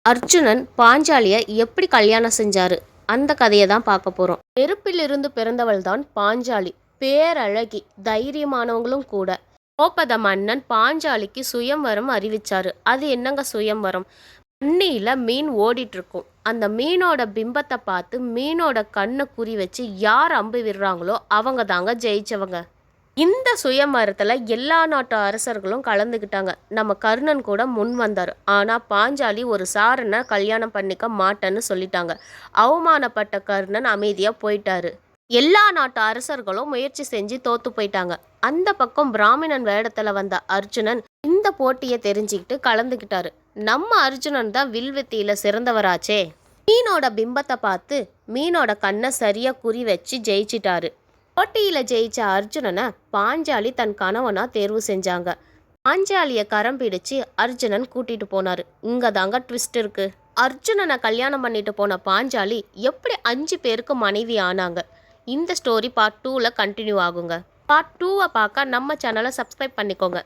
அர்ஜுனன் பாஞ்சாலியை எப்படி கல்யாணம் செஞ்சாரு அந்த கதையை தான் பார்க்க போறோம். நெருப்பிலிருந்து பிறந்தவள் தான் பாஞ்சாலி. பேரழகி, தைரியமானவங்களும் கூட. கோபத மன்னன் பாஞ்சாலிக்கு சுயம்வரம் அறிவிச்சாரு. அது என்னங்க சுயம்வரம்? தண்ணியில மீன் ஓடிட்டு இருக்கும். அந்த மீனோட பிம்பத்தை பார்த்து மீனோட கண்ணை குறி வச்சு யார் அம்பு விடுறாங்களோ அவங்க தாங்க ஜெயிச்சவங்க. இந்த சுயமரத்தில் எல்லா நாட்டு அரசர்களும் கலந்துக்கிட்டாங்க. நம்ம கர்ணன் கூட முன் வந்தார். ஆனால் பாஞ்சாலி ஒரு சாரனை கல்யாணம் பண்ணிக்க மாட்டேன்னு சொல்லிட்டாங்க. அவமானப்பட்ட கர்ணன் அமைதியாக போயிட்டாரு. எல்லா நாட்டு அரசர்களும் முயற்சி செஞ்சு தோத்து போயிட்டாங்க. அந்த பக்கம் பிராமணன் வேடத்தில் வந்த அர்ஜுனன் இந்த போட்டியை தெரிஞ்சுக்கிட்டு கலந்துக்கிட்டாரு. நம்ம அர்ஜுனன் தான் வில்வித்தையில் சிறந்தவராச்சே. மீனோட பிம்பத்தை பார்த்து மீனோட கண்ணை சரியாக குறி வச்சு ஜெயிச்சிட்டாரு. போட்டியில் ஜெயிச்ச அர்ஜுனனை பாஞ்சாலி தன் கணவனா தேர்வு செஞ்சாங்க. பாஞ்சாலியை கரம் பிடிச்சு அர்ஜுனன் கூட்டிட்டு போனாரு. இங்க தாங்க ட்விஸ்ட் இருக்கு. அர்ஜுனனை கல்யாணம் பண்ணிட்டு போன பாஞ்சாலி எப்படி 5 பேருக்கு மனைவி ஆனாங்க? இந்த ஸ்டோரி பார்ட் 2ல கண்டினியூ ஆகுங்க. பார்ட் 2வை பார்க்க நம்ம சேனலை சப்ஸ்கிரைப் பண்ணிக்கோங்க.